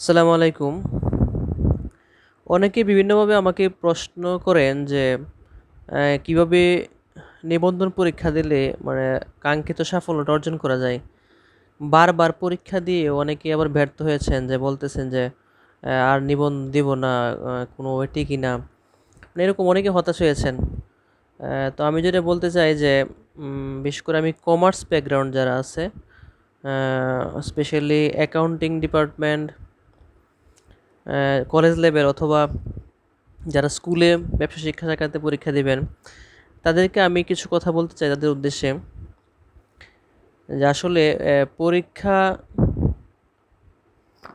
আসসালামু আলাইকুম। অনেকে বিভিন্নভাবে আমাকে প্রশ্ন করেন যে কিভাবে নিবন্ধন পরীক্ষা দিলে মানে কাঙ্ক্ষিত সাফল্যটা অর্জন করা যায়। বারবার পরীক্ষা দিয়ে অনেকে আবার ব্যর্থ হয়েছেন যে বলতেছেন যে আর দিব না, কোনোভাবে টিকি না। মানে এরকম অনেকে হতাশ হয়েছেন। তো আমি যেটা বলতে চাই যে বিশেষ করে আমি কমার্স ব্যাকগ্রাউন্ড যারা আছে, specially accounting department, college level অথবা যারা স্কুলে ব্যবসা শিক্ষা শাখাতে পরীক্ষা দিবেন, তাদেরকে আমি কিছু কথা বলতে চাই তাদের উদ্দেশ্যে যে আসলে পরীক্ষা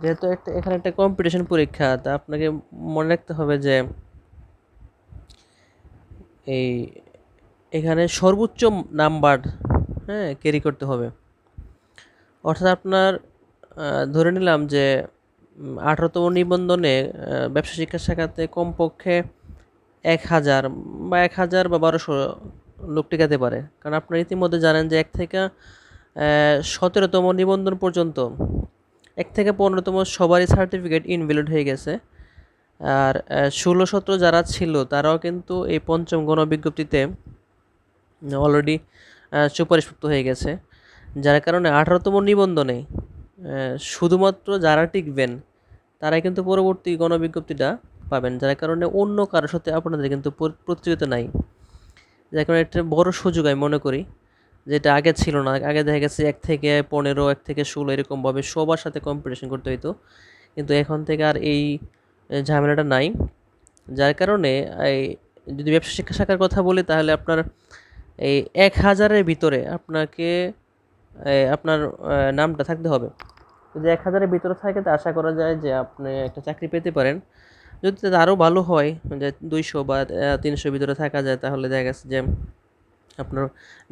যেহেতু এখানে একটা কম্পিটিশন পরীক্ষা, তা আপনাকে মনে রাখতে হবে যে এই এখানে সর্বোচ্চ নাম্বার ক্যারি করতে হবে। অর্থাৎ আপনার ধরে নিলাম যে 18তম নিবন্ধনে ব্যবসা শিক্ষা শাখাতে কমপক্ষে 1000 বা 1000 বা 1200 লোক টিকাতে পারে। কারণ আপনারা ইতিমধ্যে জানেন যে 1 থেকে 17তম নিবন্ধন পর্যন্ত 1 থেকে 15তম সবারই সার্টিফিকেট ইনভ্যালিড হয়ে গেছে। আর 16-17 যারা ছিল তারাও কিন্তু এই পঞ্চম গণবিজ্ঞপ্তিতে অলরেডি সুপারিশপ্রাপ্ত হয়ে গেছে। যার কারণে 18তম নিবন্ধনে শুধুমাত্র যারা টিকবেন তারাই কিন্তু পরবর্তী গণবিজ্ঞপ্তিটা পাবেন। যার কারণে অন্য কারোর সাথে আপনাদের কিন্তু প্রতিযোগিতা নাই। যার কারণে একটা বড় সুযোগ আমি মনে করি, যেটা আগে ছিল না। আগে দেখা গেছে 1 থেকে 15, 1 থেকে 16 এরকমভাবে সবার সাথে কম্পিটিশন করতে হইতো। কিন্তু এখন থেকে আর এই ঝামেলাটা নাই। যার কারণে এই যদি ব্যবসা শিক্ষা শাখার কথা বলি তাহলে আপনার এই 1000-এর ভিতরে আপনাকে আপনার নামটা থাকতে হবে। যদি 1000-এর ভিতরে থাকে তো আশা করা যায় যে আপনি একটা চাকরি পেতে পারেন। যদি আরও ভালো হয় যে 200 বা 300 ভিতরে থাকা যায় তাহলে দেখা গেছে যে আপনার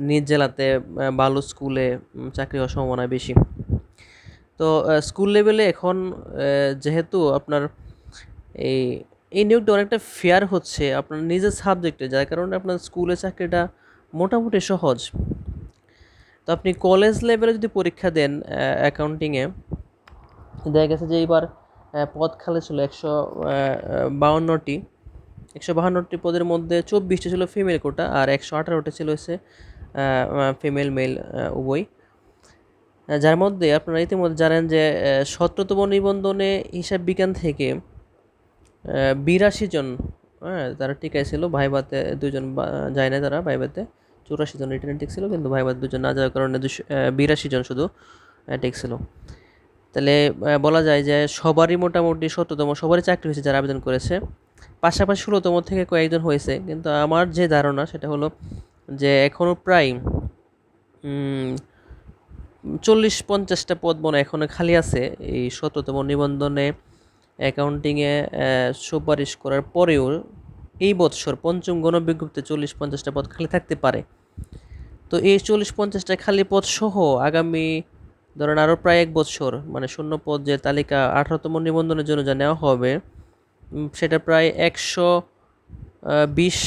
নিজ জেলাতে ভালো স্কুলে চাকরি হওয়ার সম্ভাবনা বেশি। তো স্কুল লেভেলে এখন যেহেতু আপনার এই এই নিয়োগটা অনেকটা ফেয়ার হচ্ছে আপনার নিজের সাবজেক্টে, যার কারণে আপনার স্কুলে চাকরিটা মোটামুটি সহজ। তো আপনি কলেজ লেভেলে যদি পরীক্ষা দেন অ্যাকাউন্টিংয়ে, দেখা গেছে যে এইবার পদ খালি ছিল 152টি। 152টি পদের মধ্যে 24টি ছিল ফিমেল কোটা আর 118টি ছিল হচ্ছে ফিমেল মেল উভয়। যার মধ্যে আপনারা ইতিমধ্যে জানেন যে 17তম নিবন্ধনে হিসাব বিজ্ঞান থেকে 82 জন তারা টিকায় ছিল। ভাইভাতে 2 জন যায় না, তারা ভাইভাতে 84 জন রিটেনে টিকছিল, কিন্তু ভাইভাতে 2 জন না যাওয়ার কারণে 82 জন শুধু টিকছিল। তাহলে বলা যায় যে সবারই মোটামুটি 17তম সবারই চাকরি হয়েছে যারা আবেদন করেছে। পাশাপাশি 16তম থেকে কয়েকজন হয়েছে, কিন্তু আমার যে ধারণা সেটা হলো যে এখনও প্রায় 40-50টা পদ মনে এখনও খালি আছে এই 17তম নিবন্ধনে অ্যাকাউন্টিংয়ে সুপারিশ করার পরেও। এই বৎসর পঞ্চম গণবিজ্ঞপ্তিতে 40-50টা পদ খালি থাকতে পারে। তো এই 40-50টা খালি পদ সহ আগামী ধরেন আরও প্রায় 1 বছর মানে শূন্য পদ যে তালিকা 18তম নিবন্ধনের জন্য যা নেওয়া হবে সেটা প্রায় 120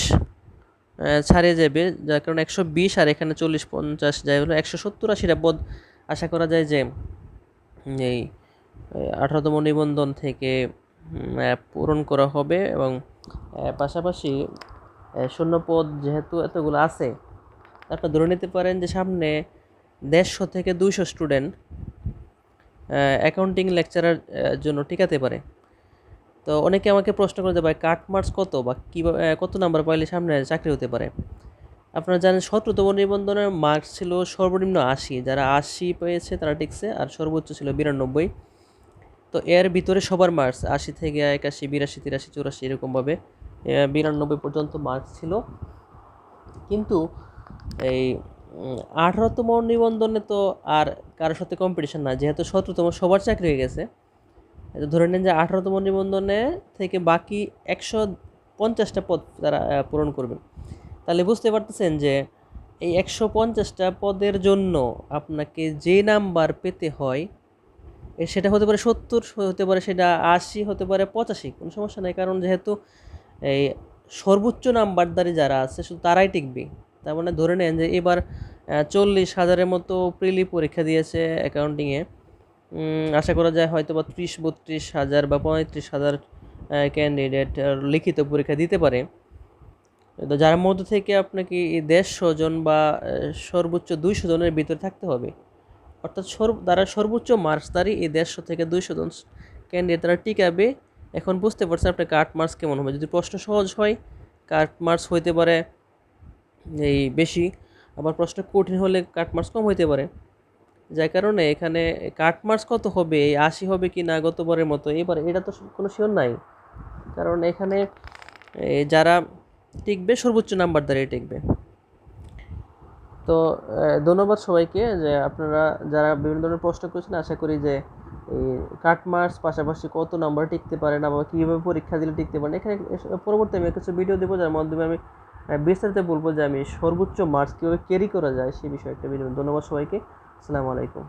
ছাড়িয়ে যাবে। যার কারণে 120 আর এখানে 40-50 যাই হলো 170-80টা পদ আশা করা যায় যে এই 18তম নিবন্ধন থেকে পূরণ করা হবে। এবং পাশাপাশি শূন্যপদ যেহেতু এতগুলো আছে, আপনারা ধরে নিতে পারেন যে সামনে 150 থেকে 200 স্টুডেন্ট অ্যাকাউন্টিং লেকচারার জন্য টিকাতে পারে। তো অনেকে আমাকে প্রশ্ন করে যে ভাই কাট মার্কস কত বা কীভাবে কত নাম্বার পাইলে সামনে চাকরি হতে পারে। আপনারা জানেন 17তম নিবন্ধনের মার্কস ছিল সর্বনিম্ন 80, যারা 80 পেয়েছে তারা টিকছে, আর সর্বোচ্চ ছিল 92। তো এর ভিতরে সবার মার্কস 80 থেকে 81, 82, 83, 84 এরকমভাবে 92 পর্যন্ত মার্কস ছিল। কিন্তু এই 18তম নিবন্ধনে তো আর কারোর সাথে কম্পিটিশন না, যেহেতু 17তম সবার চাকরি হয়ে গেছে। ধরে নেন যে 18তম নিবন্ধনে থেকে বাকি 150টা পদ তারা পূরণ করবে। তাহলে বুঝতে পারতেছেন যে এই 150টা পদের জন্য আপনাকে যে নাম্বার পেতে হয় সেটা হতে পারে 70, হতে পারে সেটা 80, হতে পারে 85, কোনো সমস্যা নেই। কারণ যেহেতু এই সর্বোচ্চ নাম্বারধারী যারা আছে শুধু তারাই টিকবে। তার মানে ধরে নেন যে এবার 40,000-এর মতো প্রিলি পরীক্ষা দিয়েছে অ্যাকাউন্টিংয়ে, আশা করা যায় হয়তো বা 30-32 হাজার বা 35,000 ক্যান্ডিডেট লিখিত পরীক্ষা দিতে পারে। তো যার মধ্য থেকে আপনাকে এই 150 জন বা সর্বোচ্চ 200 জনের ভিতরে থাকতে হবে। অর্থাৎ তারা সর্বোচ্চ মার্কসধারী এই 150 থেকে 200 জন ক্যান্ডিডেট তারা টিকাবে। এখন বুঝতে পারছেন আপনার কাট মার্কস কেমন হবে। যদি প্রশ্ন সহজ হয় কাট মার্কস হইতে পারে এই বেশি, আবার প্রশ্ন কঠিন হলে কাট মার্কস কম হইতে পারে। যার কারণে এখানে কাট মার্কস কত হবে, এই 80 হবে কি না গতবারের মতো, এবার এটা তো কোনো শিওর নাই। কারণ এখানে যারা টিকবে সর্বোচ্চ নাম্বার দ্বারাই টিকবে। তো ধন্যবাদ সবাইকে যে আপনারা যারা বিভিন্ন ধরনের প্রশ্ন করেছেন। আশা করি যে এই কাট মার্কস পাশাপাশি কত নাম্বার টিকতে পারে না বা কীভাবে পরীক্ষা দিলে টিকতে পারেন, এখানে পরবর্তী আমি কিছু ভিডিও দেবো যার মাধ্যমে আমি বিস্তারিত বলবো যে আমি সর্বোচ্চ মার্কস কীভাবে ক্যারি করা যায় সেই বিষয়ে একটা ভিডিও। ধন্যবাদ সবাইকে, আসসালামু আলাইকুম।